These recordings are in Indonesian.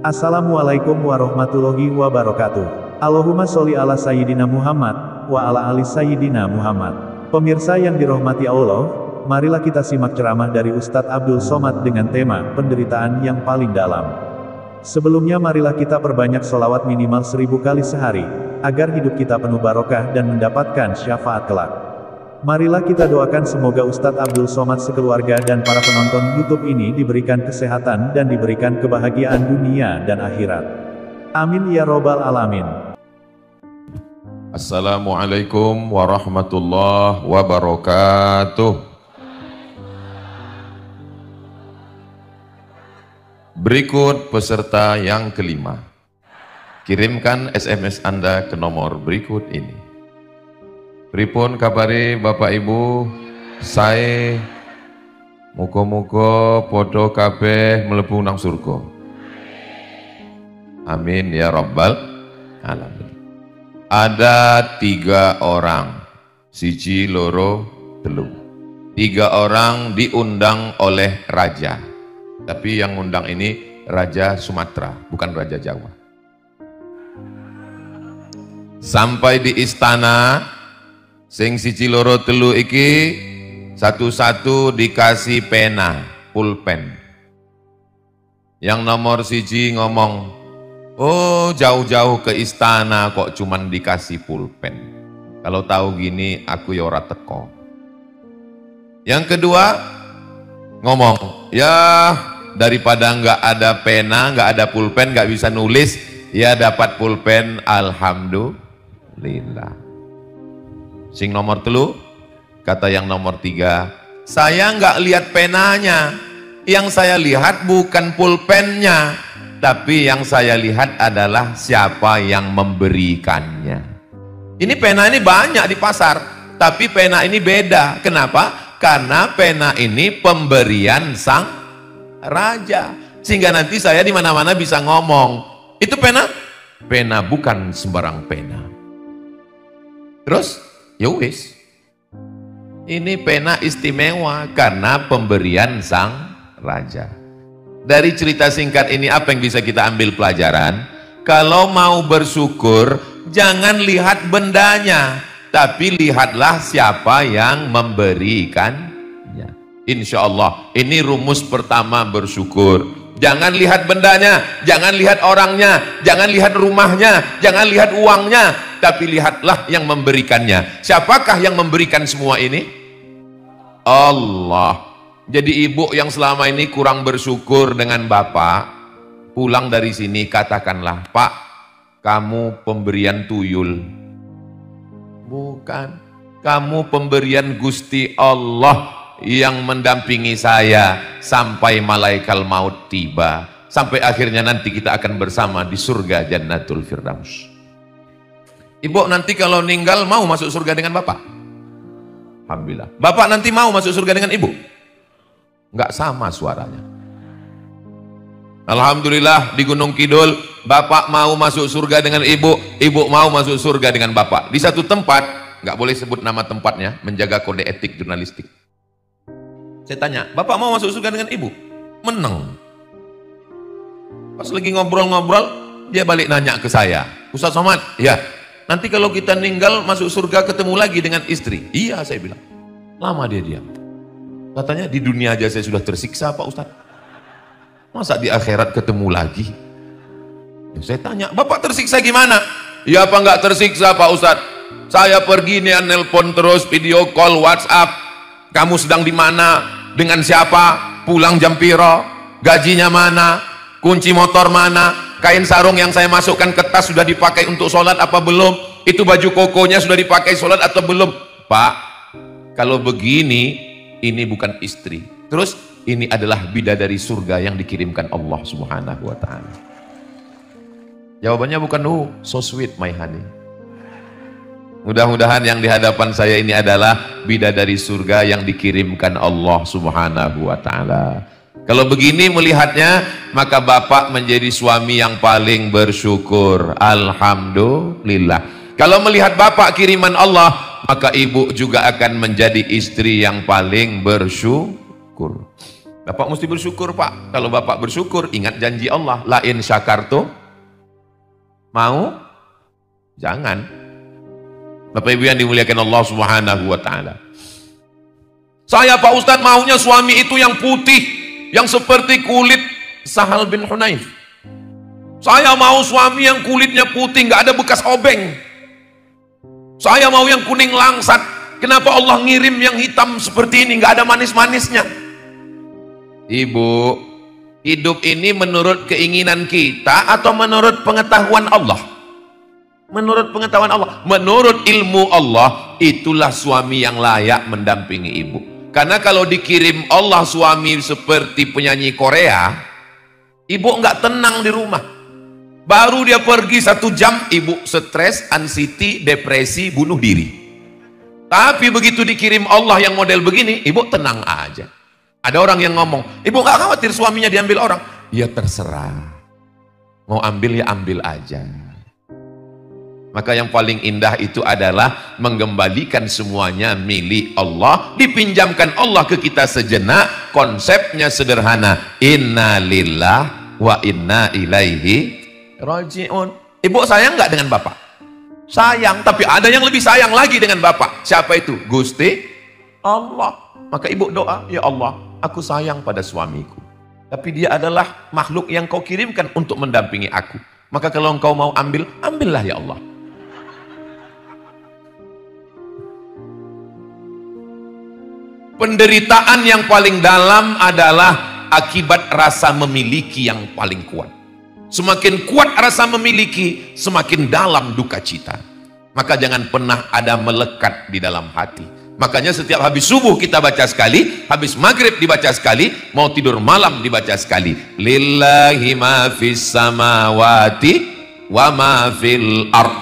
Assalamualaikum warahmatullahi wabarakatuh. Allahumma sholli ala Sayyidina Muhammad, wa ala ali Sayyidina Muhammad. Pemirsa yang dirahmati Allah, marilah kita simak ceramah dari Ustadz Abdul Somad dengan tema, penderitaan yang paling dalam. Sebelumnya marilah kita perbanyak sholawat minimal 1000 kali sehari, agar hidup kita penuh barokah dan mendapatkan syafaat kelak. Marilah kita doakan semoga Ustadz Abdul Somad sekeluarga dan para penonton YouTube ini diberikan kesehatan dan diberikan kebahagiaan dunia dan akhirat. Amin ya robbal alamin. Assalamualaikum warahmatullahi wabarakatuh. Berikut peserta yang kelima. Kirimkan SMS Anda ke nomor berikut ini. Pripun kabare Bapak Ibu, saya muga-muga podo kabeh mlebu nang surga. Amin ya rabbal alamin. Ada 3 orang, siji loro telu. 3 orang diundang oleh raja. Tapi yang undang ini Raja Sumatera, bukan Raja Jawa. Sampai di istana, sing siji loro telu iki satu-satu dikasih pena, pulpen. Yang nomor siji ngomong, oh jauh-jauh ke istana kok cuman dikasih pulpen. Kalau tahu gini aku ya ora teko. Yang kedua ngomong, ya daripada nggak ada pena, nggak ada pulpen, nggak bisa nulis, ya dapat pulpen, alhamdulillah. Sing nomor telu, kata yang nomor 3, saya nggak lihat penanya, yang saya lihat bukan pulpennya, tapi yang saya lihat adalah siapa yang memberikannya. Ini pena ini banyak di pasar, tapi pena ini beda. Kenapa? Karena pena ini pemberian sang raja, sehingga nanti saya di mana-mana bisa ngomong, itu pena? Pena bukan sembarang pena. Terus? Ya wis, ini pena istimewa karena pemberian sang raja. Dari cerita singkat ini apa yang bisa kita ambil pelajaran? Kalau mau bersyukur, jangan lihat bendanya, tapi lihatlah siapa yang memberikannya. Insya Allah, ini rumus pertama bersyukur. Jangan lihat bendanya, jangan lihat orangnya, jangan lihat rumahnya, jangan lihat uangnya, tapi lihatlah yang memberikannya. Siapakah yang memberikan semua ini? Allah. Jadi ibu yang selama ini kurang bersyukur dengan bapak, pulang dari sini katakanlah, Pak, kamu pemberian tuyul. Bukan, kamu pemberian Gusti Allah yang mendampingi saya sampai malaikat maut tiba, sampai akhirnya nanti kita akan bersama di surga Jannatul Firdaus. Ibu nanti kalau meninggal mau masuk surga dengan bapak? Alhamdulillah. Bapak nanti mau masuk surga dengan ibu? Enggak sama suaranya. Alhamdulillah di Gunung Kidul, bapak mau masuk surga dengan ibu, ibu mau masuk surga dengan bapak. Di satu tempat, enggak boleh sebut nama tempatnya, menjaga kode etik jurnalistik. Saya tanya, bapak mau masuk surga dengan ibu? Menang. Pas lagi ngobrol-ngobrol, dia balik nanya ke saya, Ustaz Somad, ya, nanti kalau kita meninggal masuk surga ketemu lagi dengan istri? Iya, saya bilang. Lama dia diam. Katanya di dunia aja saya sudah tersiksa Pak Ustaz. Masa di akhirat ketemu lagi? Ya, saya tanya, bapak tersiksa gimana? Ya apa enggak tersiksa Pak Ustaz? Saya pergi nih nelpon terus, video call, WhatsApp. Kamu sedang di mana? Dengan siapa? Pulang jam piro? Gajinya mana? Kunci motor mana? Kain sarung yang saya masukkan ke tas sudah dipakai untuk sholat apa belum? Itu baju kokonya sudah dipakai sholat atau belum? Pak, kalau begini, ini bukan istri. Terus, ini adalah bidadari surga yang dikirimkan Allah Subhanahu wa ta'ala. Jawabannya bukan, so sweet my honey. Mudah-mudahan yang di hadapan saya ini adalah bidadari surga yang dikirimkan Allah Subhanahu wa ta'ala. Kalau begini melihatnya, maka bapak menjadi suami yang paling bersyukur. Alhamdulillah. Kalau melihat bapak kiriman Allah, maka ibu juga akan menjadi istri yang paling bersyukur. Bapak mesti bersyukur, Pak. Kalau Bapak bersyukur, ingat janji Allah. La in syakartum, mau? Jangan. Bapak Ibu yang dimuliakan Allah Subhanahu wa taala. Saya Pak Ustadz maunya suami itu yang putih, yang seperti kulit Sahal bin Hunayf. Saya mau suami yang kulitnya putih, nggak ada bekas obeng. Saya mau yang kuning langsat. Kenapa Allah ngirim yang hitam seperti ini, nggak ada manis-manisnya? Ibu, hidup ini menurut keinginan kita atau menurut pengetahuan Allah? Menurut pengetahuan Allah, menurut ilmu Allah, itulah suami yang layak mendampingi ibu. Karena kalau dikirim Allah suami seperti penyanyi Korea, ibu nggak tenang di rumah. Baru dia pergi 1 jam, ibu stres, anxiety, depresi, bunuh diri. Tapi begitu dikirim Allah yang model begini, ibu tenang aja. Ada orang yang ngomong, ibu nggak khawatir suaminya diambil orang? Ya terserah, mau ambil ya ambil aja. Maka yang paling indah itu adalah mengembalikan semuanya milik Allah, dipinjamkan Allah ke kita sejenak. Konsepnya sederhana, inna lillah wa inna ilaihi raji'un. Ibu sayang nggak dengan bapak? Sayang, tapi ada yang lebih sayang lagi dengan bapak. Siapa itu? Gusti Allah. Maka ibu doa, ya Allah, aku sayang pada suamiku, tapi dia adalah makhluk yang kau kirimkan untuk mendampingi aku. Maka kalau engkau mau ambil, ambillah ya Allah. Penderitaan yang paling dalam adalah akibat rasa memiliki yang paling kuat. Semakin kuat rasa memiliki, semakin dalam duka cita. Maka jangan pernah ada melekat di dalam hati. Makanya setiap habis subuh kita baca sekali, habis maghrib dibaca sekali, mau tidur malam dibaca sekali. Lillahi ma fis samawati wa ma fil ard.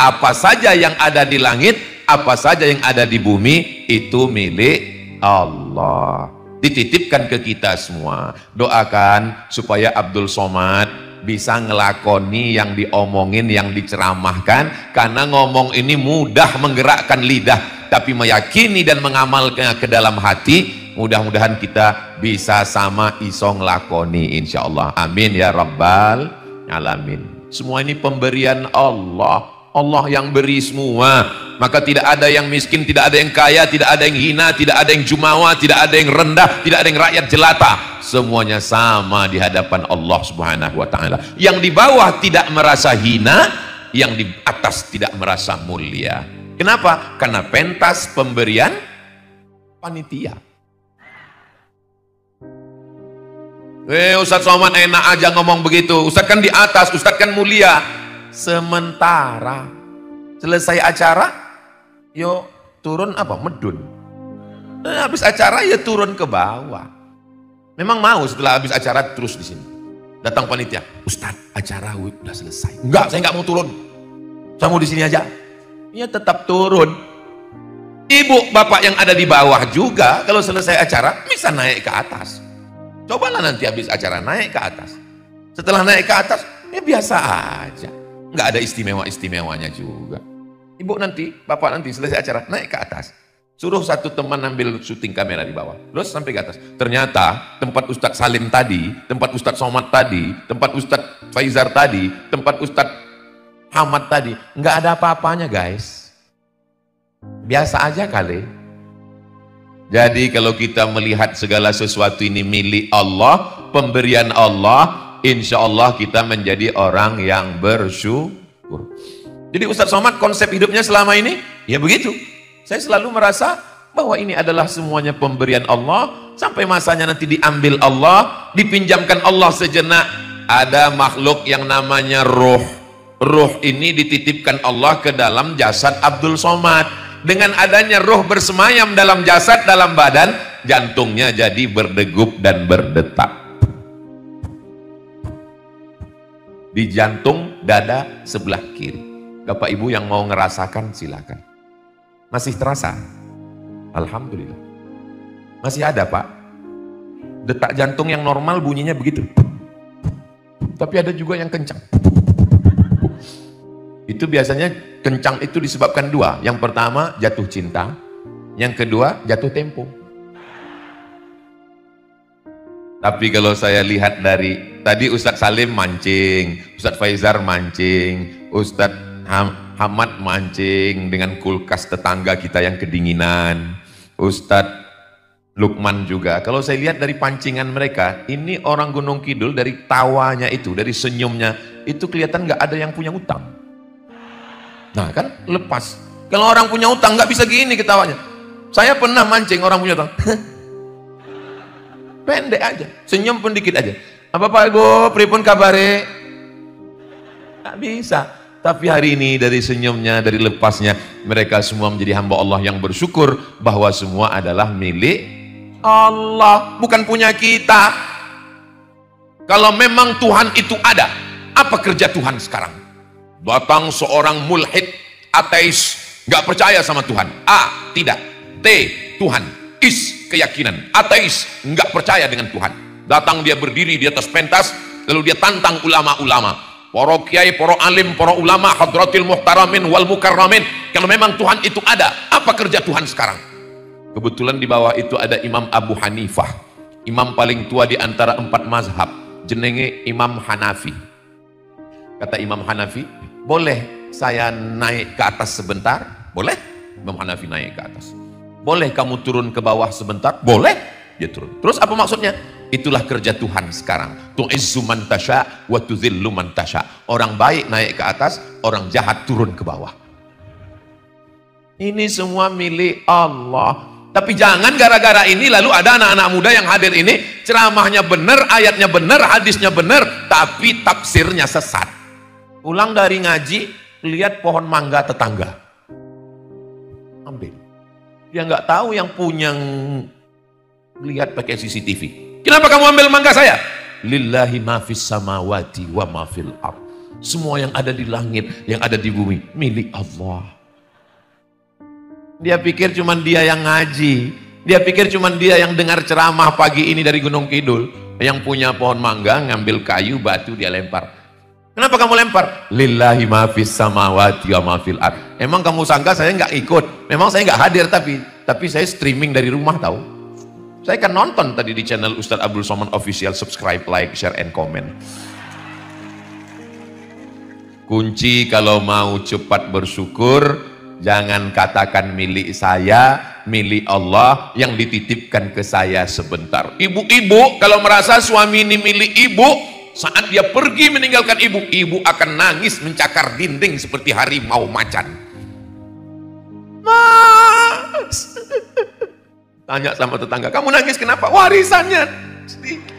Apa saja yang ada di langit, apa saja yang ada di bumi, itu milik Allah. Dititipkan ke kita semua. Doakan supaya Abdul Somad bisa ngelakoni yang diomongin, yang diceramahkan. Karena ngomong ini mudah menggerakkan lidah, tapi meyakini dan mengamalkan ke dalam hati, mudah-mudahan kita bisa sama iso ngelakoni insyaallah. Amin ya rabbal alamin. Semua ini pemberian Allah. Allah yang beri semua. Maka tidak ada yang miskin, tidak ada yang kaya, tidak ada yang hina, tidak ada yang jumawa, tidak ada yang rendah, tidak ada yang rakyat jelata. Semuanya sama di hadapan Allah Subhanahu wa taala. Yang di bawah tidak merasa hina, yang di atas tidak merasa mulia. Kenapa? Karena pentas pemberian panitia. Ustadz Somad enak aja ngomong begitu. Ustadz kan di atas, Ustadz kan mulia. Sementara selesai acara, yo turun apa? Medun. Habis acara ya turun ke bawah. Memang mau setelah habis acara terus di sini. Datang panitia, Ustadz acara udah selesai. Enggak, saya nggak mau turun. Saya mau di sini aja. Ya tetap turun. Ibu bapak yang ada di bawah juga kalau selesai acara bisa naik ke atas. Cobalah nanti habis acara naik ke atas. Setelah naik ke atas, ya biasa aja. Nggak ada istimewa-istimewanya juga. Ibu nanti, bapak nanti selesai acara naik ke atas. Suruh satu teman ambil syuting kamera di bawah. Terus sampai ke atas. Ternyata tempat Ustadz Salim tadi, tempat Ustadz Somad tadi, tempat Ustadz Faizar tadi, tempat Ustadz Hamad tadi, nggak ada apa-apanya guys. Biasa aja kali. Jadi kalau kita melihat segala sesuatu ini milik Allah, pemberian Allah, insya Allah kita menjadi orang yang bersyukur. Jadi Ustadz Somad konsep hidupnya selama ini, ya begitu. Saya selalu merasa bahwa ini adalah semuanya pemberian Allah. Sampai masanya nanti diambil Allah, dipinjamkan Allah sejenak. Ada makhluk yang namanya ruh. Ruh ini dititipkan Allah ke dalam jasad Abdul Somad. Dengan adanya ruh bersemayam dalam jasad, dalam badan, jantungnya jadi berdegup dan berdetak. Di jantung dada sebelah kiri. Bapak Ibu yang mau ngerasakan silakan. Masih terasa? Alhamdulillah. Masih ada Pak. Detak jantung yang normal bunyinya begitu. Tapi ada juga yang kencang. Itu biasanya kencang itu disebabkan dua. Yang pertama jatuh cinta. Yang kedua jatuh tempo. Tapi kalau saya lihat dari tadi Ustadz Salim mancing, Ustadz Faizar mancing, Ustadz Hamad mancing dengan kulkas tetangga kita yang kedinginan, Ustadz Lukman juga. Kalau saya lihat dari pancingan mereka, ini orang Gunung Kidul dari tawanya itu, dari senyumnya itu kelihatan nggak ada yang punya utang. Nah kan lepas. Kalau orang punya utang nggak bisa gini ketawanya. Saya pernah mancing orang punya utang. Pendek aja, senyum pun dikit aja. Apa Pak Ego, pripun kabare? Nggak bisa. Tapi hari ini dari senyumnya, dari lepasnya, mereka semua menjadi hamba Allah yang bersyukur bahwa semua adalah milik Allah, bukan punya kita. Kalau memang Tuhan itu ada, apa kerja Tuhan sekarang? Datang seorang mulhid, ateis, nggak percaya sama Tuhan. A, tidak. T, Tuhan. Is, keyakinan. Ateis, nggak percaya dengan Tuhan. Datang dia berdiri di atas pentas, lalu dia tantang ulama-ulama, para kiai, para alim, para ulama, hadratil muhtaramin wal mukarramin. Kalau memang Tuhan itu ada, apa kerja Tuhan sekarang? Kebetulan di bawah itu ada Imam Abu Hanifah, imam paling tua di antara 4 mazhab, jenenge Imam Hanafi. Kata Imam Hanafi, boleh saya naik ke atas sebentar? Boleh. Imam Hanafi naik ke atas. Boleh kamu turun ke bawah sebentar? Boleh. Dia turun. Terus apa maksudnya? Itulah kerja Tuhan sekarang. Tu'izzu man tasya wa tudzillu man tasya. Orang baik naik ke atas, orang jahat turun ke bawah. Ini semua milik Allah. Tapi jangan gara-gara ini lalu ada anak-anak muda yang hadir ini, ceramahnya benar, ayatnya benar, hadisnya benar, tapi tafsirnya sesat. Pulang dari ngaji, lihat pohon mangga tetangga, ambil. Dia nggak tahu yang punya lihat pakai CCTV. Kenapa kamu ambil mangga saya? Lillahi ma fis samawati wa ma fil ard. Semua yang ada di langit, yang ada di bumi milik Allah. Dia pikir cuman dia yang ngaji. Dia pikir cuman dia yang dengar ceramah pagi ini dari Gunung Kidul. Yang punya pohon mangga ngambil kayu, batu dia lempar. Kenapa kamu lempar? Lillahi ma fis samawati wa ma fil ard. Emang kamu sangka saya nggak ikut? Memang saya nggak hadir tapi saya streaming dari rumah tahu. Saya kan nonton tadi di channel Ustadz Abdul Somad Official, subscribe, like, share, and comment. Kunci kalau mau cepat bersyukur, jangan katakan milik saya, milik Allah yang dititipkan ke saya sebentar. Ibu-ibu kalau merasa suami ini milik ibu, saat dia pergi meninggalkan ibu, ibu akan nangis mencakar dinding seperti harimau macan. Mas, tanya sama tetangga, kamu nangis kenapa? Warisannya sedikit.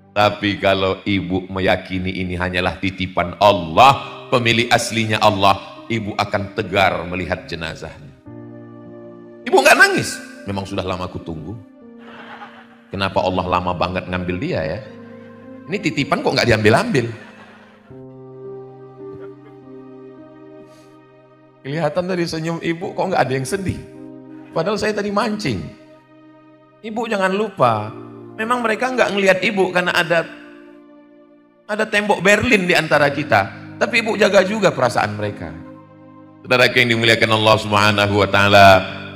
Tapi kalau ibu meyakini ini hanyalah titipan Allah, pemilik aslinya Allah, ibu akan tegar melihat jenazahnya. Ibu nggak nangis, memang sudah lama aku tunggu. Kenapa Allah lama banget ngambil dia ya? Ini titipan kok nggak diambil-ambil? Kelihatan dari senyum ibu kok nggak ada yang sedih. Padahal saya tadi mancing. Ibu jangan lupa, memang mereka nggak ngelihat ibu karena ada tembok Berlin di antara kita. Tapi ibu jaga juga perasaan mereka. Saudara yang dimuliakan Allah Subhanahu wa taala,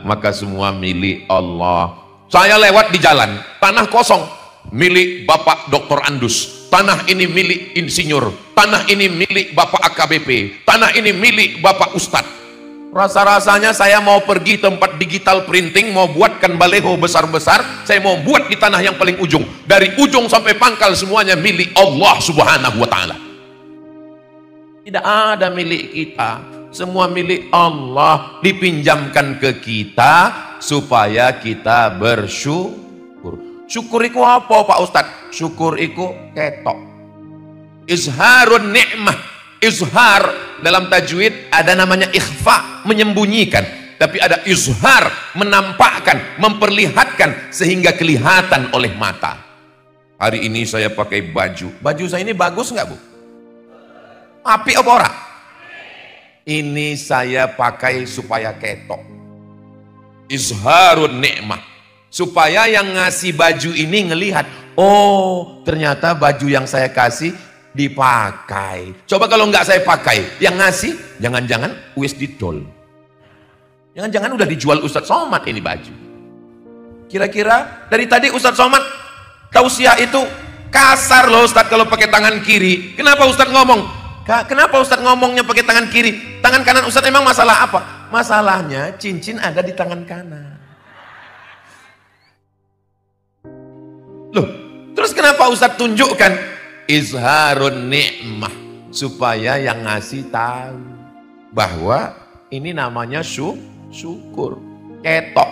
maka semua milik Allah. Saya lewat di jalan, tanah kosong, milik Bapak Dr. Andus. Tanah ini milik insinyur, tanah ini milik Bapak AKBP, tanah ini milik Bapak Ustadz. Rasa-rasanya saya mau pergi tempat digital printing, mau buatkan baleho besar-besar, saya mau buat di tanah yang paling ujung. Dari ujung sampai pangkal semuanya milik Allah Subhanahu wa taala. Tidak ada milik kita, semua milik Allah, dipinjamkan ke kita supaya kita bersyukur. Syukur iku apa Pak Ustadz? Syukur iku ketok. Izharun ni'mah. Izhar dalam tajwid ada namanya ikhfa, menyembunyikan. Tapi ada izhar, menampakkan, memperlihatkan sehingga kelihatan oleh mata. Hari ini saya pakai baju. Baju saya ini bagus nggak Bu? Api apa ora? Ini saya pakai supaya ketok. Izharun ni'mah. Supaya yang ngasih baju ini ngelihat, oh ternyata baju yang saya kasih dipakai. Coba kalau nggak saya pakai, yang ngasih jangan-jangan wis didol. Jangan-jangan udah dijual Ustadz Somad ini baju. Kira-kira dari tadi Ustadz Somad Tausiah itu kasar loh Ustadz kalau pakai tangan kiri. Kenapa Ustadz ngomong? Kenapa Ustadz ngomongnya pakai tangan kiri? Tangan kanan Ustadz emang masalah apa? Masalahnya cincin ada di tangan kanan. Loh, terus kenapa Ustadz tunjukkan? Izharun ni'mah, supaya yang ngasih tahu bahwa ini namanya syukur. Ketok.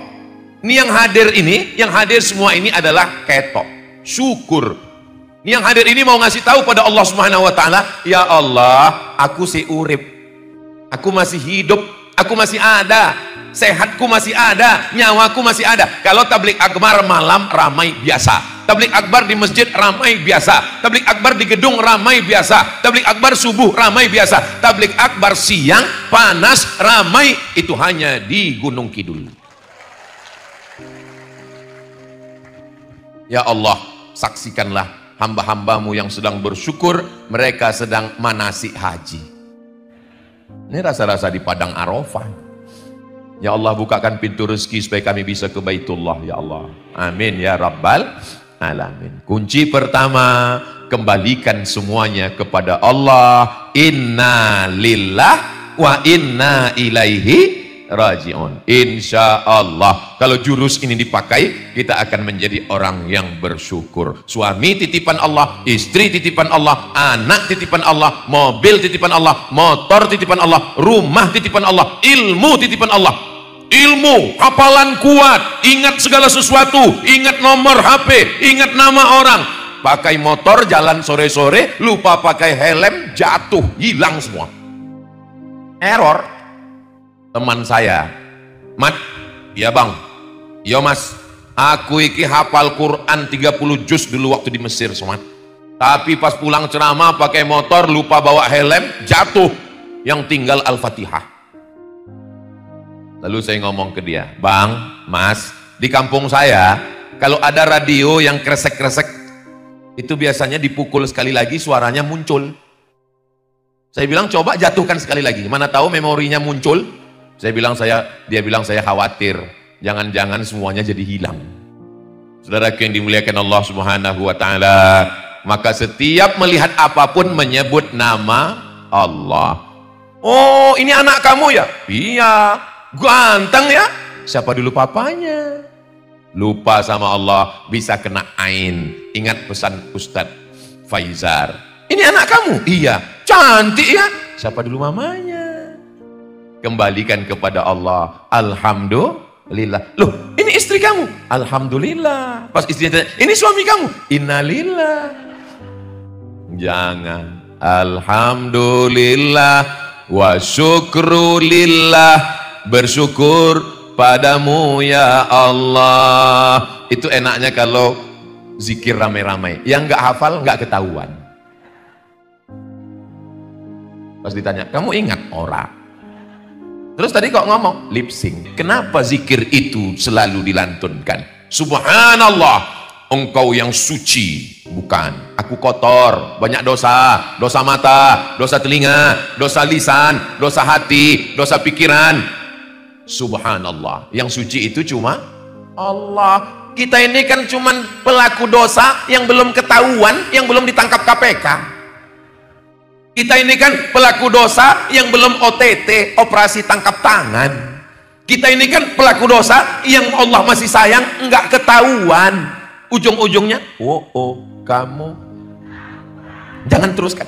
Ini yang hadir ini, yang hadir semua ini adalah ketok. Syukur. Ini yang hadir ini mau ngasih tahu pada Allah Subhanahu wa taala, ya Allah, aku si urip. Aku masih hidup, aku masih ada. Sehatku masih ada, nyawaku masih ada. Kalau tablik akbar malam ramai biasa. Tablik akbar di masjid ramai biasa. Tablik akbar di gedung ramai biasa. Tablik akbar subuh ramai biasa. Tablik akbar siang panas ramai, itu hanya di Gunung Kidul. Ya Allah, saksikanlah hamba-hambamu yang sedang bersyukur, mereka sedang manasik haji. Ini rasa-rasa di Padang Arafah. Ya Allah, bukakan pintu rezeki supaya kami bisa ke Baitullah, ya Allah. Amin ya Rabbal Alamin. Kunci pertama, kembalikan semuanya kepada Allah. Inna lillah wa inna ilaihi raji'un. Insya Allah kalau jurus ini dipakai, kita akan menjadi orang yang bersyukur. Suami titipan Allah, istri titipan Allah, anak titipan Allah, mobil titipan Allah, motor titipan Allah, rumah titipan Allah, ilmu titipan Allah. Ilmu, hafalan kuat, ingat segala sesuatu, ingat nomor HP, ingat nama orang. Pakai motor jalan sore-sore, lupa pakai helm, jatuh, hilang semua. Error. Teman saya, Mat, ya bang, ya mas, aku iki hafal Quran 30 juz dulu waktu di Mesir, Somat. Tapi pas pulang ceramah pakai motor, lupa bawa helm, jatuh, yang tinggal Al-Fatihah. Lalu saya ngomong ke dia, bang, mas, di kampung saya kalau ada radio yang kresek-kresek, itu biasanya dipukul sekali lagi suaranya muncul. Saya bilang coba jatuhkan sekali lagi, mana tahu memorinya muncul. Dia bilang saya khawatir, jangan-jangan semuanya jadi hilang. Saudaraku yang dimuliakan Allah Subhanahu wa taala, maka setiap melihat apapun menyebut nama Allah. Oh, ini anak kamu ya? Iya. Ganteng ya? Siapa dulu papanya? Lupa sama Allah, bisa kena ain. Ingat pesan Ustadz Faizar. Ini anak kamu? Iya. Cantik ya? Siapa dulu mamanya? Kembalikan kepada Allah. Alhamdulillah. Loh, ini istri kamu? Alhamdulillah. Pas istrinya tanya, ini suami kamu? Innalillah. Jangan. Alhamdulillah wa syukrulillah. Bersyukur padamu ya Allah. Itu enaknya kalau zikir ramai-ramai. Yang nggak hafal nggak ketahuan. Pas ditanya, kamu ingat ora? Terus tadi kok ngomong lip sync. Kenapa zikir itu selalu dilantunkan? Subhanallah, engkau yang suci. Bukan, aku kotor, banyak dosa. Dosa mata, dosa telinga, dosa lisan, dosa hati, dosa pikiran. Subhanallah, yang suci itu cuma Allah. Kita ini kan cuman pelaku dosa yang belum ketahuan, yang belum ditangkap KPK. Kita ini kan pelaku dosa yang belum OTT, operasi tangkap tangan. Kita ini kan pelaku dosa yang Allah masih sayang, enggak ketahuan. Ujung-ujungnya, kamu jangan teruskan.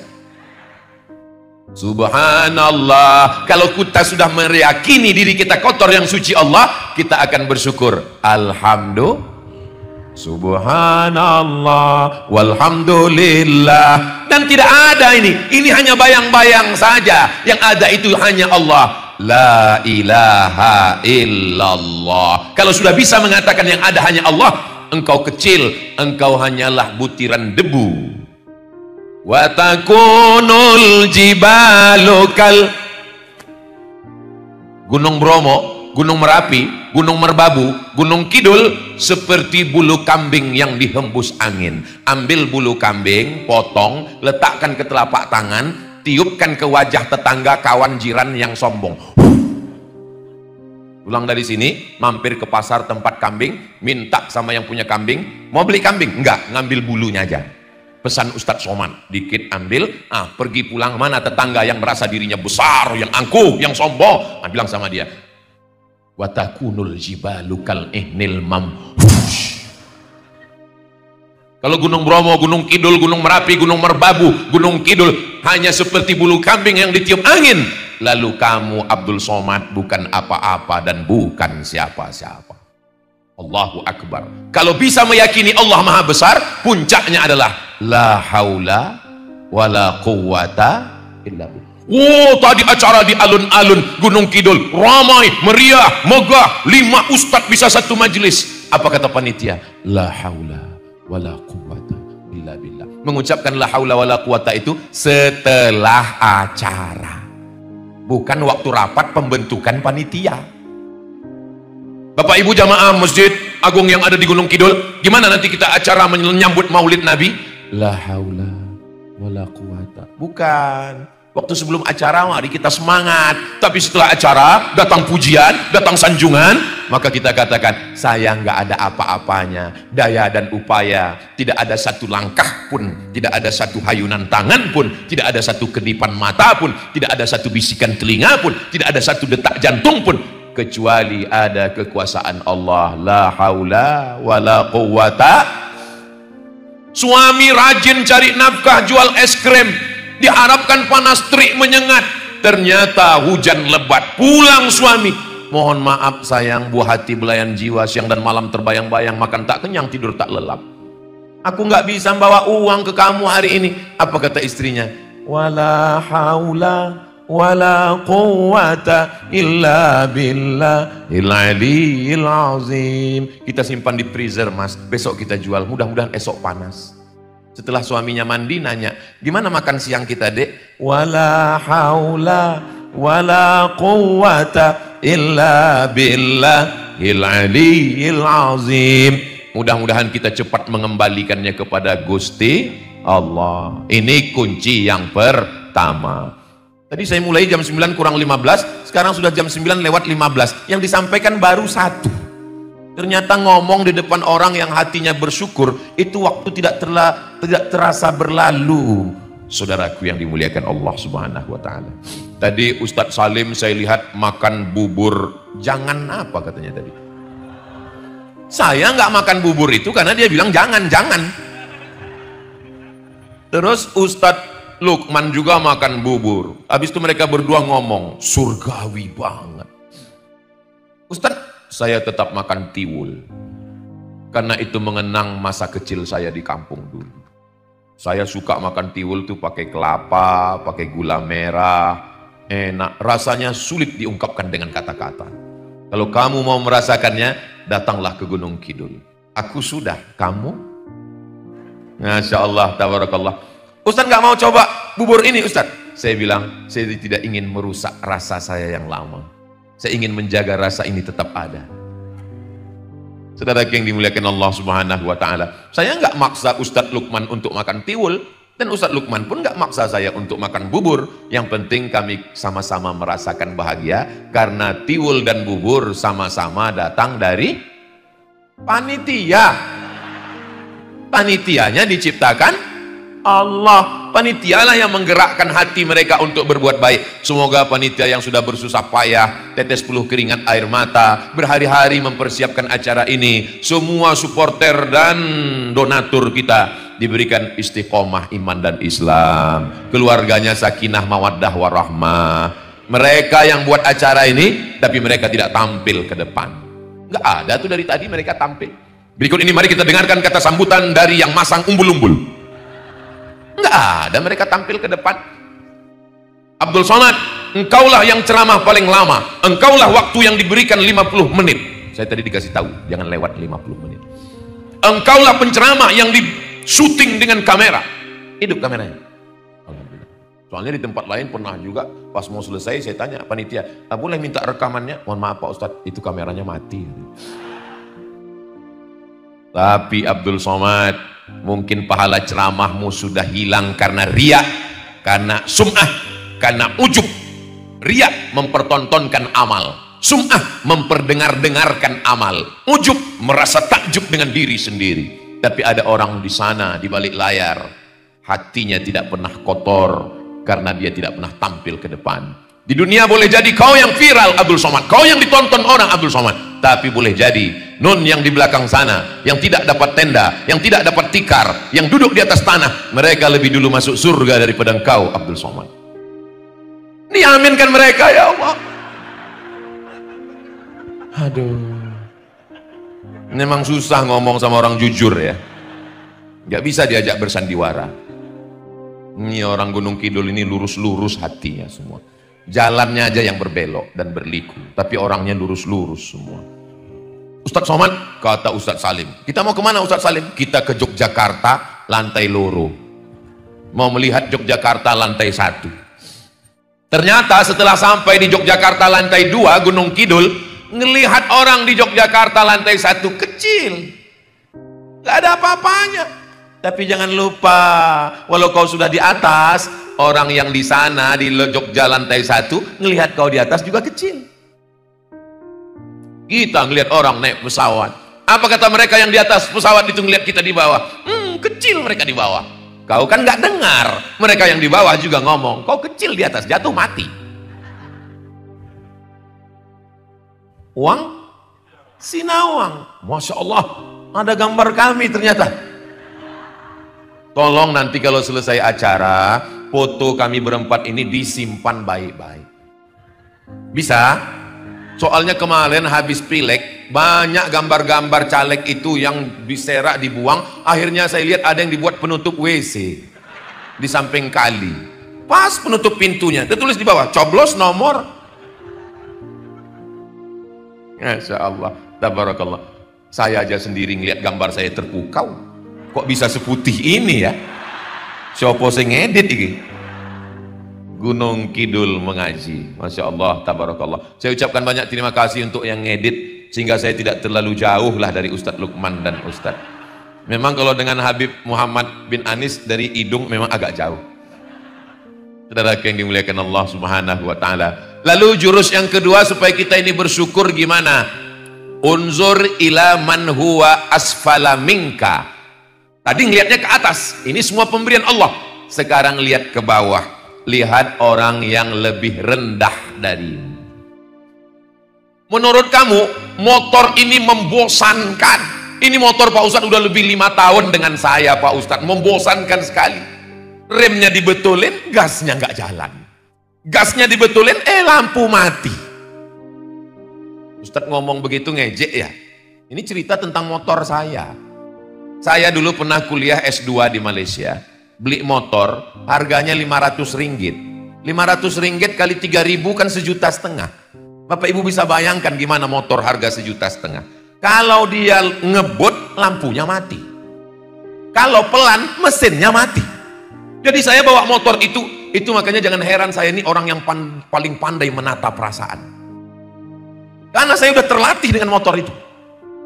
Subhanallah. Kalau kita sudah meyakini diri kita kotor, yang suci Allah, kita akan bersyukur. Alhamdulillah, subhanallah, walhamdulillah. Dan tidak ada ini hanya bayang-bayang saja. Yang ada itu hanya Allah. La ilaha illallah. Kalau sudah bisa mengatakan yang ada hanya Allah, engkau kecil, engkau hanyalah butiran debu. Wa takunul jibalu kal Gunung Bromo, Gunung Merapi, Gunung Merbabu, Gunung Kidul seperti bulu kambing yang dihembus angin. Ambil bulu kambing, potong, letakkan ke telapak tangan, tiupkan ke wajah tetangga, kawan, jiran yang sombong. Pulang dari sini, mampir ke pasar tempat kambing, minta sama yang punya kambing, mau beli kambing? Enggak, ngambil bulunya aja. Pesan Ustadz Somad, dikit ambil, pergi pulang, mana tetangga yang merasa dirinya besar, yang angkuh, yang sombong, bilang sama dia, watakunul jibalu kal ihnil mamhush. Kalau Gunung Bromo, Gunung Kidul, Gunung Merapi, Gunung Merbabu, Gunung Kidul hanya seperti bulu kambing yang ditiup angin, lalu kamu Abdul Somad bukan apa-apa dan bukan siapa-siapa. Allahu Akbar. Kalau bisa meyakini Allah Maha Besar, puncaknya adalah la haula wala quwata illa billah. Tadi acara di alun-alun Gunung Kidul, ramai, meriah, megah, 5 ustadz bisa satu majelis. Apa kata panitia? La haula wala quwata illa billah. Mengucapkan la haula wala quwata itu setelah acara, bukan waktu rapat pembentukan panitia. Bapak Ibu jamaah Masjid Agung yang ada di Gunung Kidul, gimana nanti kita acara menyambut Maulid Nabi? La haula wala quwata. Bukan. Waktu sebelum acara mari kita semangat, tapi setelah acara datang pujian, datang sanjungan, maka kita katakan saya nggak ada apa-apanya, daya dan upaya, tidak ada satu langkah pun, tidak ada satu hayunan tangan pun, tidak ada satu kedipan mata pun, tidak ada satu bisikan telinga pun, tidak ada satu detak jantung pun, kecuali ada kekuasaan Allah. La haula wala quwata. Suami rajin cari nafkah, jual es krim, diharapkan panas terik menyengat, ternyata hujan lebat. Pulang suami, mohon maaf sayang, buah hati belayan jiwa, siang dan malam terbayang-bayang, makan tak kenyang, tidur tak lelap. Aku nggak bisa bawa uang ke kamu hari ini. Apa kata istrinya? Wala haula wala quwata illa billahil aliyil azim. Kita simpan di freezer mas, besok kita jual, mudah-mudahan esok panas. Setelah suaminya mandi nanya, gimana makan siang kita dek? Wala haula wala quwata illa billahil aliyil azim. Mudah-mudahan kita cepat mengembalikannya kepada Gusti Allah. Ini kunci yang pertama. Tadi saya mulai jam 9 kurang 15, sekarang sudah jam 9 lewat 15. Yang disampaikan baru 1. Ternyata ngomong di depan orang yang hatinya bersyukur, itu waktu tidak terasa berlalu. Saudaraku yang dimuliakan Allah Subhanahu wa Ta'ala. Tadi Ustadz Salim saya lihat makan bubur, jangan apa katanya tadi. Saya nggak makan bubur itu karena dia bilang jangan. Terus Ustadz Lukman juga makan bubur. Habis itu mereka berdua ngomong, surgawi banget. Ustadz, saya tetap makan tiwul karena itu mengenang masa kecil saya di kampung dulu. Saya suka makan tiwul tuh pakai kelapa, pakai gula merah, enak, rasanya sulit diungkapkan dengan kata-kata. Kalau kamu mau merasakannya, datanglah ke Gunung Kidul. Aku sudah, kamu? Masya Allah, tabarakallah. Ustaz nggak mau coba bubur ini Ustaz. Saya bilang, saya tidak ingin merusak rasa saya yang lama. Saya ingin menjaga rasa ini tetap ada. Saudara yang dimuliakan Allah Subhanahu wa Ta'ala, saya nggak maksa Ustadz Lukman untuk makan tiwul, dan Ustadz Lukman pun nggak maksa saya untuk makan bubur. Yang penting kami sama-sama merasakan bahagia, karena tiwul dan bubur sama-sama datang dari panitia. Panitianya diciptakan Allah. Panitialah yang menggerakkan hati mereka untuk berbuat baik. Semoga panitia yang sudah bersusah payah, tetes peluh keringat air mata, berhari-hari mempersiapkan acara ini, semua supporter dan donatur kita diberikan istiqomah iman dan Islam, keluarganya sakinah mawaddah warahmah. Mereka yang buat acara ini, tapi mereka tidak tampil ke depan. Nggak ada tuh dari tadi mereka tampil. Berikut ini mari kita dengarkan kata sambutan dari yang masang umbul-umbul. Nggak ada mereka tampil ke depan. Abdul Somad, engkaulah yang ceramah paling lama, engkaulah waktu yang diberikan 50 menit. Saya tadi dikasih tahu jangan lewat 50 menit. Engkaulah penceramah yang di syuting dengan kamera, hidup kameranya. Alhamdulillah. Soalnya di tempat lain pernah juga pas mau selesai saya tanya panitia, boleh minta rekamannya? Mohon maaf Pak Ustadz, itu kameranya mati. Tapi Abdul Somad, mungkin pahala ceramahmu sudah hilang karena riya, karena sum'ah, karena ujub. Riya mempertontonkan amal. Sum'ah, memperdengar-dengarkan amal. Ujub, merasa takjub dengan diri sendiri. Tapi ada orang di sana, di balik layar, hatinya tidak pernah kotor, karena dia tidak pernah tampil ke depan. Di dunia boleh jadi kau yang viral Abdul Somad, kau yang ditonton orang Abdul Somad, tapi boleh jadi nun yang di belakang sana, yang tidak dapat tenda, yang tidak dapat tikar, yang duduk di atas tanah, mereka lebih dulu masuk surga daripada engkau Abdul Somad. Diaminkan mereka ya Allah. Aduh, memang susah ngomong sama orang jujur ya, nggak bisa diajak bersandiwara. Ini orang Gunung Kidul ini lurus-lurus hatinya semua, jalannya aja yang berbelok dan berliku, tapi orangnya lurus-lurus semua. Ustadz Somad, kata Ustadz Salim, kita mau kemana Ustadz Salim? Kita ke Yogyakarta lantai loro, mau melihat Yogyakarta lantai 1. Ternyata setelah sampai di Yogyakarta lantai 2 Gunung Kidul, ngelihat orang di Yogyakarta lantai 1 kecil, gak ada apa-apanya. Tapi jangan lupa, walau kau sudah di atas, orang yang di sana di Jogja lantai 1 ngelihat kau di atas juga kecil. Kita ngelihat orang naik pesawat, apa kata mereka yang di atas pesawat itu ngelihat kita di bawah? Kecil mereka di bawah. Kau kan nggak dengar, mereka yang di bawah juga ngomong, kau kecil di atas, jatuh mati. Uang Sinawang, Masya Allah, ada gambar kami ternyata. Tolong nanti kalau selesai acara, foto kami berempat ini disimpan baik-baik. Bisa? Soalnya kemarin habis pilek, banyak gambar-gambar caleg itu yang diserak, dibuang. Akhirnya saya lihat ada yang dibuat penutup WC di samping kali. Pas penutup pintunya, tertulis di bawah, coblos nomor. Masya Allah, tabarakallah. Saya aja sendiri ngeliat gambar saya terpukau. Kok bisa seputih ini ya? Siapa sing ngedit ini? Gunung Kidul mengaji. Masya Allah, tabarakallah. Saya ucapkan banyak terima kasih untuk yang ngedit, sehingga saya tidak terlalu jauh lah dari Ustadz Lukman dan Ustadz. Memang kalau dengan Habib Muhammad bin Anis dari hidung memang agak jauh. Saudara yang dimuliakan Allah Subhanahu wa ta'ala. Lalu jurus yang kedua supaya kita ini bersyukur gimana? Unzur ila man huwa asfala minka. Tadi ngelihatnya ke atas, ini semua pemberian Allah. Sekarang lihat ke bawah, lihat orang yang lebih rendah darimu. Menurut kamu motor ini membosankan? Ini motor Pak Ustadz udah lebih 5 tahun dengan saya Pak Ustadz, membosankan sekali. Remnya dibetulin, gasnya nggak jalan. Gasnya dibetulin, lampu mati. Ustadz ngomong begitu ngejek ya. Ini cerita tentang motor saya. Saya dulu pernah kuliah S2 di Malaysia. Beli motor, harganya 500 ringgit. 500 ringgit kali 3.000 kan 1,5 juta. Bapak Ibu bisa bayangkan gimana motor harga 1,5 juta. Kalau dia ngebut, lampunya mati. Kalau pelan, mesinnya mati. Jadi saya bawa motor itu makanya jangan heran saya ini orang yang paling pandai menata perasaan. Karena saya udah terlatih dengan motor itu.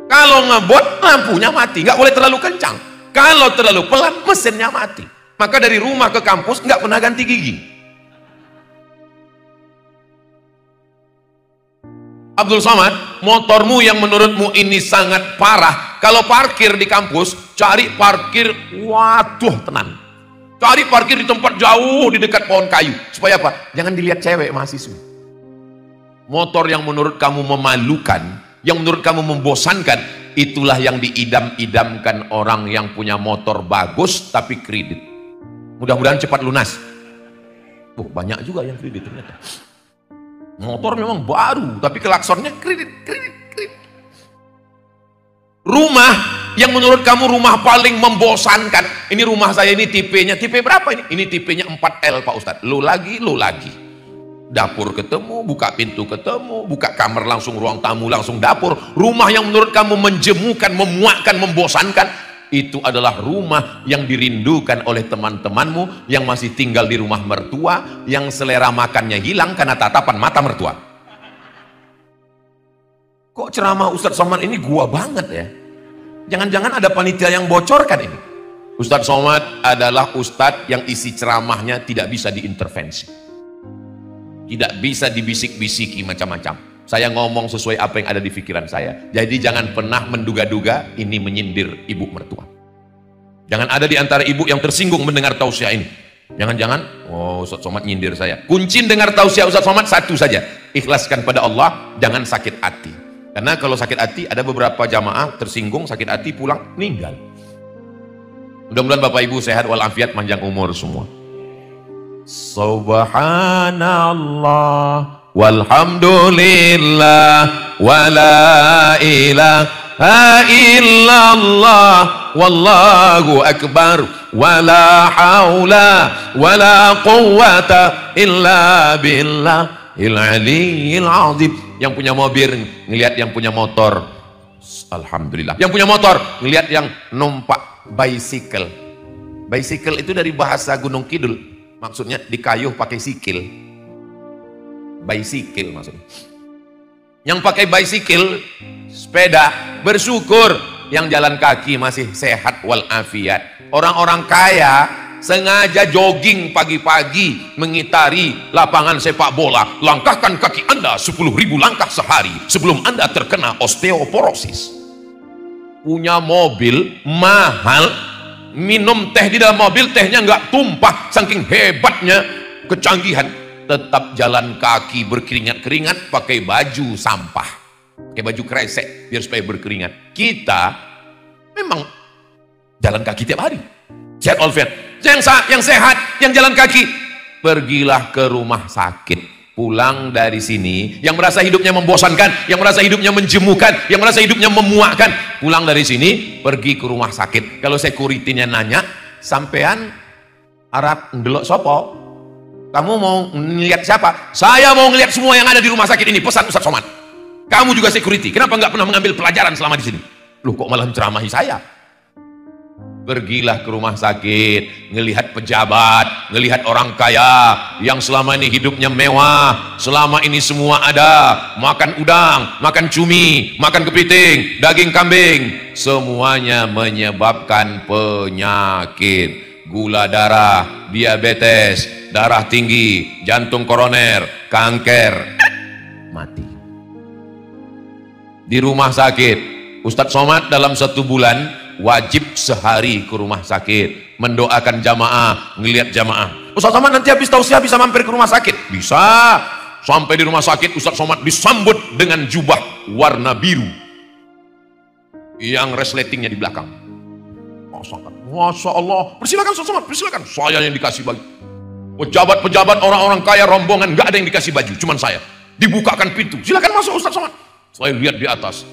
Kalau ngebut, lampunya mati, nggak boleh terlalu kencang. Kalau terlalu pelan, mesinnya mati. Maka dari rumah ke kampus nggak pernah ganti gigi. Abdul Somad, motormu yang menurutmu ini sangat parah, kalau parkir di kampus, cari parkir, waduh tenan. Cari parkir di tempat jauh di dekat pohon kayu. Supaya apa? Jangan dilihat cewek mahasiswa. Motor yang menurut kamu memalukan, yang menurut kamu membosankan, itulah yang diidam-idamkan orang yang punya motor bagus tapi kredit. Mudah-mudahan cepat lunas. Banyak juga yang kredit ternyata. Motor memang baru tapi klaksonnya kredit. Rumah yang menurut kamu rumah paling membosankan, ini rumah saya ini tipenya, tipe berapa ini? Ini tipenya 4L Pak Ustadz. Lu lagi. Dapur ketemu, buka pintu ketemu, buka kamar langsung ruang tamu, langsung dapur. Rumah yang menurut kamu menjemukan, memuakkan, membosankan, itu adalah rumah yang dirindukan oleh teman-temanmu yang masih tinggal di rumah mertua, yang selera makannya hilang karena tatapan mata mertua. Kok ceramah Ustadz Somad ini gua banget ya? Jangan-jangan ada panitia yang bocorkan ini. Ustadz Somad adalah ustadz yang isi ceramahnya tidak bisa diintervensi, tidak bisa dibisik-bisiki macam-macam. Saya ngomong sesuai apa yang ada di pikiran saya. Jadi jangan pernah menduga-duga ini menyindir ibu mertua. Jangan ada di antara ibu yang tersinggung mendengar tausiah ini. Jangan-jangan, oh Ustaz Somad nyindir saya. Kunci dengar tausiah Ustaz Somad satu saja. Ikhlaskan pada Allah, jangan sakit hati. Karena kalau sakit hati, ada beberapa jamaah tersinggung, sakit hati, pulang, meninggal. Mudah-mudahan Bapak Ibu sehat walafiat, panjang umur semua. Subhanallah walhamdulillah wala ilaha illallah wallahu akbar wala haula wala quwwata illa billahil aliyyil azim. Yang punya mobil ngelihat yang punya motor, alhamdulillah. Yang punya motor ngelihat yang numpak bicycle. Bicycle itu dari bahasa Gunung Kidul, maksudnya dikayuh pakai sikil. Bicycle maksudnya. Yang pakai bicycle, sepeda, bersyukur. Yang jalan kaki masih sehat walafiat. Orang-orang kaya sengaja jogging pagi-pagi mengitari lapangan sepak bola. Langkahkan kaki Anda 10.000 langkah sehari sebelum Anda terkena osteoporosis. Punya mobil mahal, minum teh di dalam mobil, tehnya nggak tumpah saking hebatnya kecanggihan. Tetap jalan kaki berkeringat-keringat, pakai baju sampah, pakai baju kresek biar supaya berkeringat. Kita memang jalan kaki tiap hari, sehat walafiat. Yang sehat, yang jalan kaki, pergilah ke rumah sakit. Pulang dari sini, yang merasa hidupnya membosankan, yang merasa hidupnya menjemukan, yang merasa hidupnya memuakkan, pulang dari sini, pergi ke rumah sakit. Kalau security-nya nanya, sampean arep ndelok sopo? Kamu mau ngeliat siapa? Saya mau ngeliat semua yang ada di rumah sakit ini. Pesan Ustaz Somad. Kamu juga security. Kenapa nggak pernah mengambil pelajaran selama di sini? Loh, kok malah menceramahi saya? Pergilah ke rumah sakit, ngelihat pejabat, ngelihat orang kaya yang selama ini hidupnya mewah, selama ini semua ada, makan udang, makan cumi, makan kepiting, daging kambing, semuanya menyebabkan penyakit. Gula darah, diabetes, darah tinggi, jantung koroner, kanker, mati. Di rumah sakit, Ustadz Somad dalam 1 bulan wajib sehari ke rumah sakit, mendoakan jamaah, ngelihat jamaah. Ustadz Somad nanti habis tausiah bisa mampir ke rumah sakit? Bisa. Sampai di rumah sakit Ustadz Somad disambut dengan jubah warna biru yang resletingnya di belakang. Masya Allah, persilakan Ustaz Somad, persilakan. Saya yang dikasih baju. Pejabat-pejabat, orang-orang kaya, rombongan, nggak ada yang dikasih baju, cuman saya. Dibukakan pintu, silakan masuk Ustaz Somad. Saya lihat di atas,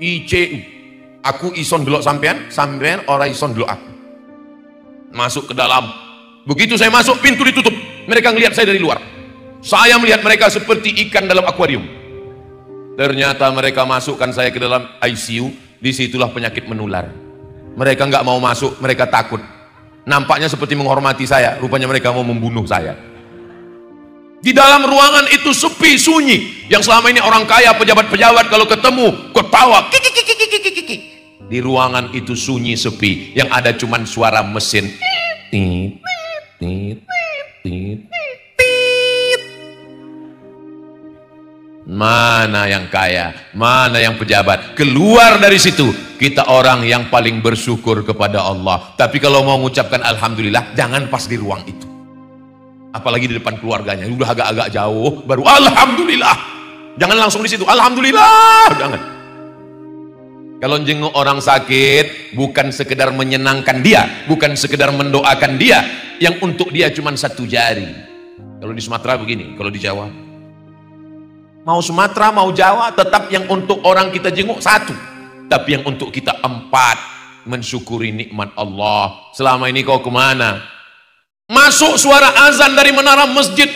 ICU. Aku ison delok sampean, sampean ora ison delok aku. Masuk ke dalam. Begitu saya masuk, pintu ditutup. Mereka ngelihat saya dari luar. Saya melihat mereka seperti ikan dalam akuarium. Ternyata mereka masukkan saya ke dalam ICU. Disitulah penyakit menular. Mereka nggak mau masuk, mereka takut. Nampaknya seperti menghormati saya, rupanya mereka mau membunuh saya. Di dalam ruangan itu sepi, sunyi. Yang selama ini orang kaya, pejabat-pejabat kalau ketemu ketawa, kiki. Di ruangan itu sunyi, sepi. Yang ada cuman suara mesin. Mana yang kaya, mana yang pejabat? Keluar dari situ, kita orang yang paling bersyukur kepada Allah. Tapi kalau mau mengucapkan alhamdulillah, jangan pas di ruang itu. Apalagi di depan keluarganya, udah agak-agak jauh, baru alhamdulillah. Jangan langsung di situ, alhamdulillah, jangan. Kalau jenguk orang sakit, bukan sekedar menyenangkan dia, bukan sekedar mendoakan dia, yang untuk dia cuma 1 jari. Kalau di Sumatera begini, kalau di Jawa. Mau Sumatera, mau Jawa, tetap yang untuk orang kita jenguk 1. Tapi yang untuk kita 4. Mensyukuri nikmat Allah. Selama ini kau kemana? Masuk suara azan dari menara masjid.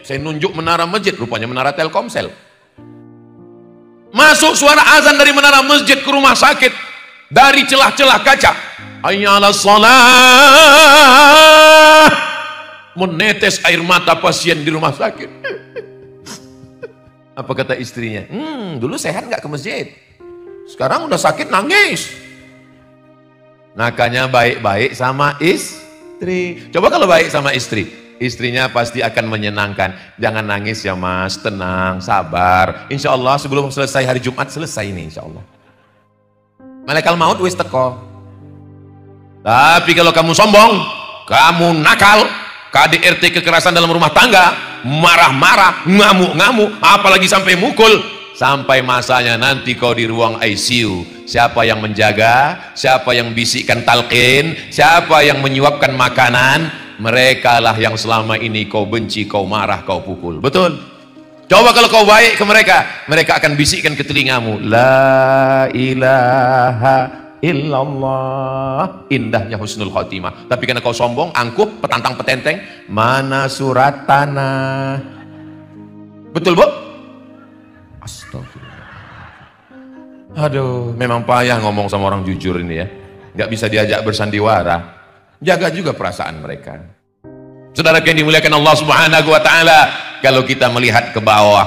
Saya nunjuk menara masjid, rupanya menara Telkomsel. Masuk suara azan dari menara masjid ke rumah sakit. Dari celah-celah kaca. Hayya 'alas shalah. Menetes air mata pasien di rumah sakit. Apa kata istrinya? Dulu sehat nggak ke masjid, sekarang udah sakit nangis. Nakanya baik-baik sama istri. Coba kalau baik sama istri, istrinya pasti akan menyenangkan. Jangan nangis ya mas, tenang, sabar. Insya Allah sebelum selesai hari Jumat selesai ini insya Allah. Malaikat maut wis teko. Tapi kalau kamu sombong, kamu nakal, KDRT kekerasan dalam rumah tangga, marah-marah, ngamuk-ngamuk, apalagi sampai mukul, sampai masanya nanti kau di ruang ICU. Siapa yang menjaga, siapa yang bisikkan talqin, siapa yang menyuapkan makanan, mereka lah yang selama ini kau benci, kau marah, kau pukul. Betul? Coba kalau kau baik ke mereka, mereka akan bisikkan ke telingamu, la ilaha illallah. Indahnya husnul khotimah. Tapi karena kau sombong, angkuh, petantang petenteng, mana surat tanah. Betul bu? Astagfirullah. Aduh, memang payah ngomong sama orang jujur ini ya. Nggak bisa diajak bersandiwara. Jaga juga perasaan mereka. Saudara yang dimuliakan Allah Subhanahu wa taala, kalau kita melihat ke bawah,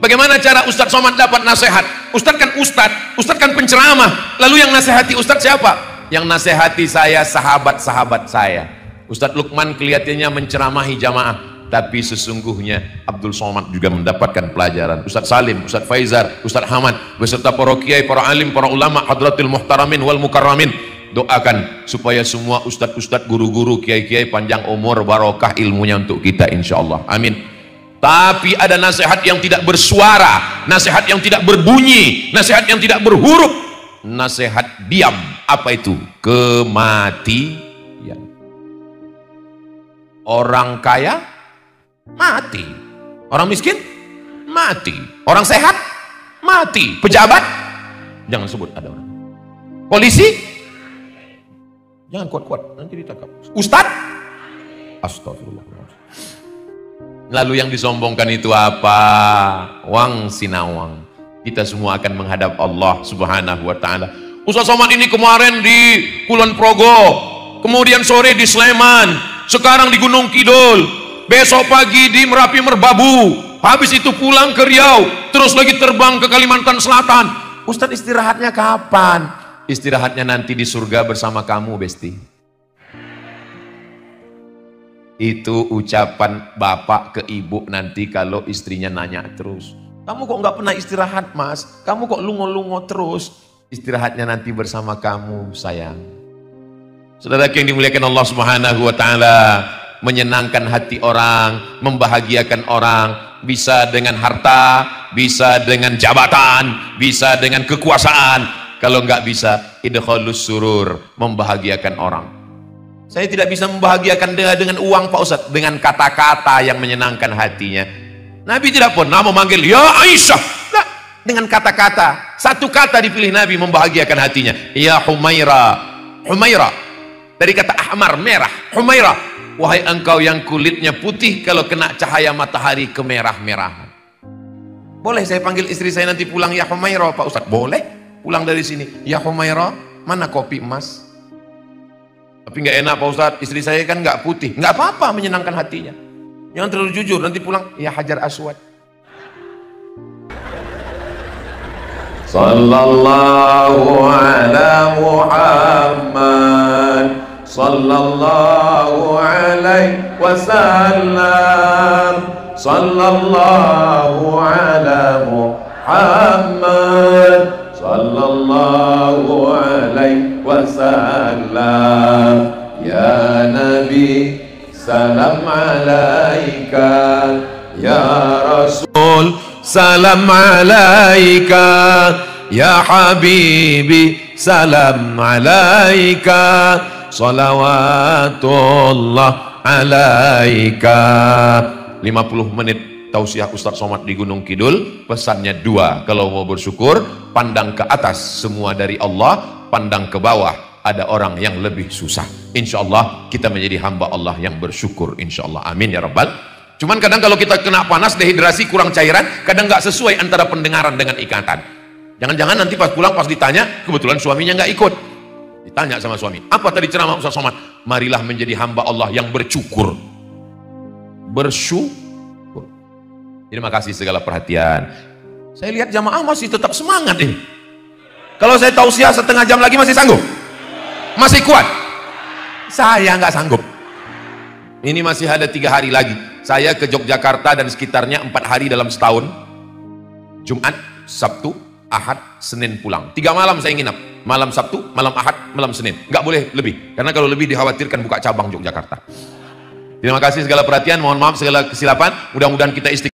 bagaimana cara Ustadz Somad dapat nasihat? Ustadz kan penceramah. Lalu yang nasihati Ustadz siapa? Yang nasihati saya sahabat-sahabat saya. Ustadz Lukman kelihatannya menceramahi jamaah, tapi sesungguhnya Abdul Somad juga mendapatkan pelajaran. Ustadz Salim, Ustadz Faizar, Ustadz Hamad, beserta para kiai, para alim, para ulama, hadratil muhtaramin wal mukarramin, doakan supaya semua ustadz-ustadz, guru-guru, kiai-kiai panjang umur, barokah ilmunya untuk kita insyaallah. Amin. Tapi ada nasihat yang tidak bersuara, nasihat yang tidak berbunyi, nasihat yang tidak berhuruf, nasihat diam. Apa itu? Kematian. Orang kaya mati, orang miskin mati, orang sehat mati, pejabat jangan sebut ada orang, polisi jangan kuat-kuat, nanti ditangkap. Ustadz, astagfirullah. Lalu yang disombongkan itu apa? Wang sinawang. Kita semua akan menghadap Allah Subhanahu wa taala. Ustadz Somad ini kemarin di Kulon Progo, kemudian sore di Sleman, sekarang di Gunung Kidul, besok pagi di Merapi Merbabu, habis itu pulang ke Riau, terus lagi terbang ke Kalimantan Selatan. Ustadz istirahatnya kapan? Istirahatnya nanti di surga bersama kamu, Besti. Itu ucapan bapak ke ibu nanti kalau istrinya nanya terus, kamu kok nggak pernah istirahat mas, kamu kok lungo-lungo terus. Istirahatnya nanti bersama kamu sayang. Saudara yang dimuliakan Allah Subhanahu wa taala, menyenangkan hati orang, membahagiakan orang, bisa dengan harta, bisa dengan jabatan, bisa dengan kekuasaan. Kalau nggak bisa, idkhalus surur, membahagiakan orang. Saya tidak bisa membahagiakan dengan uang Pak Ustadz, dengan kata-kata yang menyenangkan hatinya. Nabi tidak pernah memanggil ya Aisyah, nah, dengan kata-kata. Satu kata dipilih Nabi membahagiakan hatinya. Ya Humaira, Humaira dari kata ahmar, merah. Humaira, wahai engkau yang kulitnya putih, kalau kena cahaya matahari kemerah-merahan. Boleh saya panggil istri saya nanti pulang ya Humaira Pak Ustadz? Boleh. Pulang dari sini, ya Humaira, mana kopi emas? Tapi nggak enak Pak Ustadz, istri saya kan nggak putih. Nggak apa-apa, menyenangkan hatinya. Jangan terlalu jujur, nanti pulang, ya Hajar Aswad. Sallallahu ala Muhammad, sallallahu alaihi wasallam, sallallahu ala Muhammad, sallallahu alaihi wasallam. Ya Nabi, salam alaika. Ya Rasul, salam alaika. Ya Habibi, salam alaika. Salawatullah alaika. 50 menit tausiah Ustadz Somad di Gunung Kidul, pesannya dua. Kalau mau bersyukur, pandang ke atas, semua dari Allah. Pandang ke bawah, ada orang yang lebih susah. Insya Allah kita menjadi hamba Allah yang bersyukur. Insya Allah, amin ya rabbal. Cuman kadang kalau kita kena panas, dehidrasi, kurang cairan, kadang nggak sesuai antara pendengaran dengan ikatan. Jangan-jangan nanti pas pulang, pas ditanya, kebetulan suaminya nggak ikut. Ditanya sama suami, apa tadi ceramah Ustadz Somad? Marilah menjadi hamba Allah yang bersyukur. Bersyukur. Terima kasih segala perhatian. Saya lihat jamaah masih tetap semangat ini. Kalau saya tausiah setengah jam lagi masih sanggup? Masih kuat? Saya nggak sanggup. Ini masih ada 3 hari lagi. Saya ke Yogyakarta dan sekitarnya 4 hari dalam setahun. Jumat, Sabtu, Ahad, Senin pulang. 3 malam saya nginap. Malam Sabtu, malam Ahad, malam Senin. Nggak boleh lebih. Karena kalau lebih dikhawatirkan buka cabang Yogyakarta. Terima kasih segala perhatian. Mohon maaf segala kesilapan. Mudah-mudahan kita istiqomah.